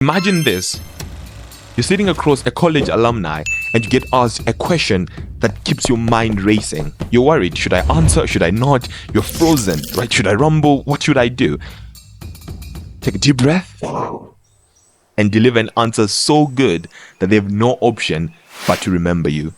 Imagine this. You're sitting across a college alumni and you get asked a question that keeps your mind racing. You're worried. Should I answer? Should I not? You're frozen, right? Should I rumble? What should I do? Take a deep breath and deliver an answer so good that they have no option but to remember you.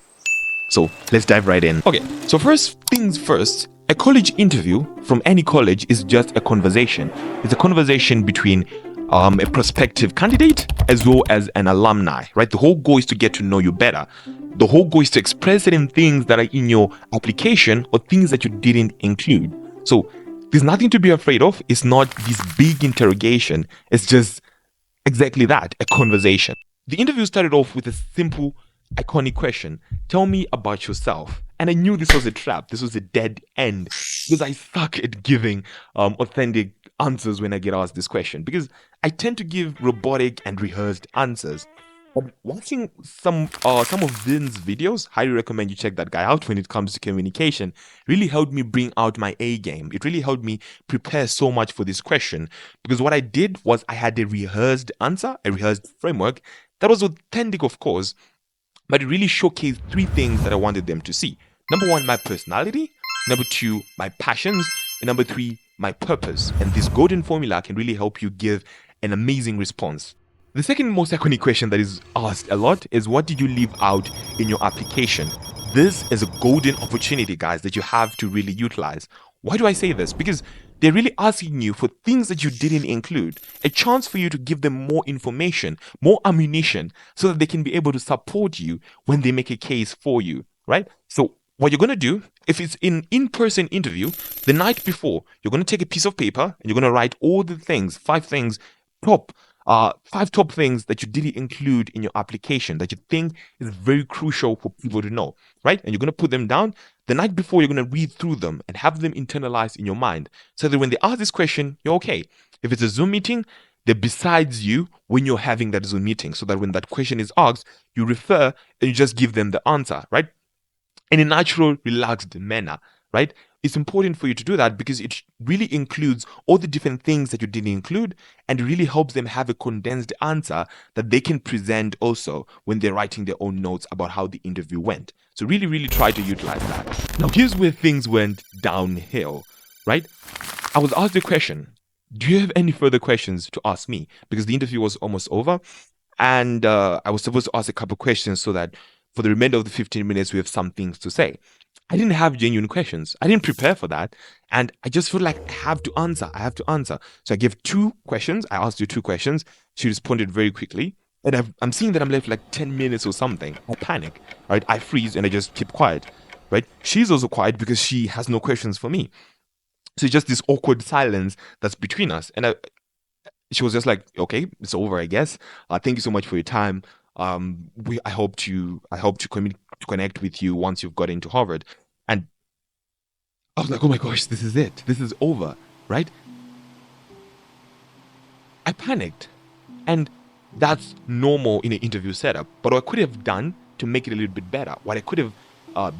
So let's dive right in. Okay, so first things first, a college interview from any college is just a conversation. It's a conversation between a prospective candidate as well as an alumni, right? The whole goal is to get to know you better. The whole goal is to express certain things that are in your application or things that you didn't include. So there's nothing to be afraid of. It's not this big interrogation. It's just exactly that, a conversation. The interview started off with a simple, iconic question. Tell me about yourself. And I knew this was a trap. This was a dead end because I suck at giving authentic answers when I get asked this question, because I tend to give robotic and rehearsed answers. But watching some of Vin's videos, highly recommend you check that guy out when it comes to communication, really helped me bring out my A game. It really helped me prepare so much for this question, because what I did was I had a rehearsed answer, a rehearsed framework that was authentic, of course, but it really showcased three things that I wanted them to see. Number one, my personality. Number two, my passions. And number three, my purpose. And this golden formula can really help you give an amazing response. The second most iconic question that is asked a lot is, what did you leave out in your application? This is a golden opportunity, guys, that you have to really utilize. Why do I say this? Because they're really asking you for things that you didn't include, a chance for you to give them more information, more ammunition, so that they can be able to support you when they make a case for you, right? So what you're going to do, if it's an in-person interview, the night before, you're going to take a piece of paper and you're going to write all the things, five top things that you didn't include in your application that you think is very crucial for people to know, right? And you're going to put them down. The night before, you're going to read through them and have them internalized in your mind so that when they ask this question, you're okay. If it's a Zoom meeting, they're besides you when you're having that Zoom meeting, so that when that question is asked, you refer and you just give them the answer, right? In a natural, relaxed manner, right? It's important for you to do that because it really includes all the different things that you didn't include, and it really helps them have a condensed answer that they can present also when they're writing their own notes about how the interview went. So really, really try to utilize that. Now, here's where things went downhill, right? I was asked the question, do you have any further questions to ask me? Because the interview was almost over, and I was supposed to ask a couple questions so that for the remainder of the 15 minutes, we have some things to say. I didn't have genuine questions. I didn't prepare for that. And I just feel like I have to answer. So I gave two questions. I asked you two questions. She responded very quickly. And I'm seeing that I'm left like 10 minutes or something. I panic, right? I freeze and I just keep quiet, right? She's also quiet because she has no questions for me. So it's just this awkward silence that's between us. And she was just like, okay, it's over, I guess. Thank you so much for your time. I hope to connect with you once you've got into Harvard. And I was like, oh my gosh, this is it. This is over, right? I panicked. And that's normal in an interview setup. But what I could have done to make it a little bit better, what I could have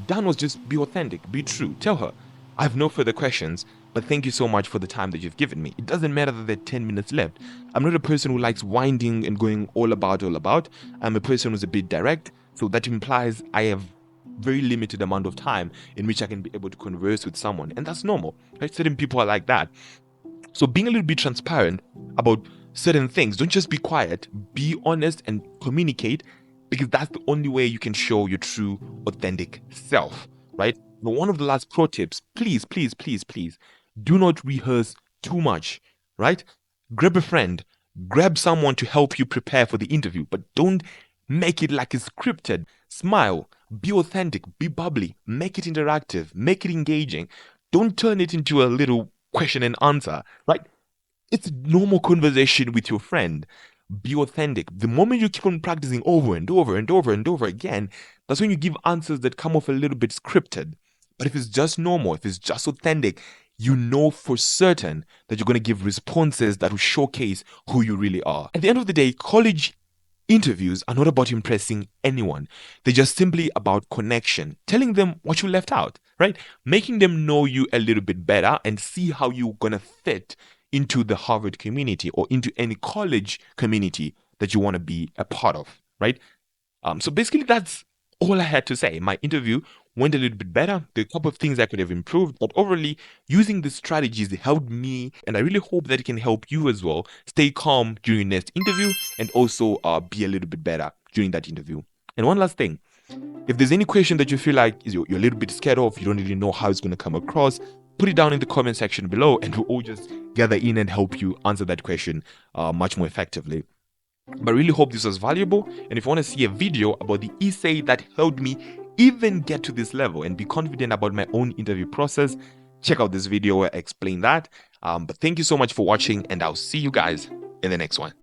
done was just be authentic, be true. Tell her, I have no further questions, but thank you so much for the time that you've given me. It doesn't matter that there are 10 minutes left. I'm not a person who likes winding and going all about. I'm a person who's a bit direct. So that implies I have very limited amount of time in which I can be able to converse with someone. And that's normal, right? Certain people are like that. So being a little bit transparent about certain things, don't just be quiet, be honest and communicate, because that's the only way you can show your true, authentic self, right? Now, one of the last pro tips, please, do not rehearse too much, right? Grab a friend, grab someone to help you prepare for the interview, but don't make it like it's scripted. Smile, be authentic, be bubbly, make it interactive, make it engaging. Don't turn it into a little question and answer, right? It's a normal conversation with your friend. Be authentic. The moment you keep on practicing over and over again, that's when you give answers that come off a little bit scripted. But if it's just normal, if it's just authentic, you know for certain that you're going to give responses that will showcase who you really are. At the end of the day, college interviews are not about impressing anyone. They're just simply about connection, telling them what you left out, right? Making them know you a little bit better and see how you're going to fit into the Harvard community or into any college community that you want to be a part of, right? So basically, that's all I had to say. My interview went a little bit better. There are a couple of things I could have improved, but overall, using these strategies helped me, and I really hope that it can help you as well. Stay calm during your next interview, and also be a little bit better during that interview. And one last thing, if there's any question that you feel like you're a little bit scared of, you don't really know how it's going to come across, put it down in the comment section below, and we'll all just gather in and help you answer that question much more effectively. But I really hope this was valuable. And if you want to see a video about the essay that helped me even get to this level and be confident about my own interview process, check out this video where I explain that. But thank you so much for watching, and I'll see you guys in the next one.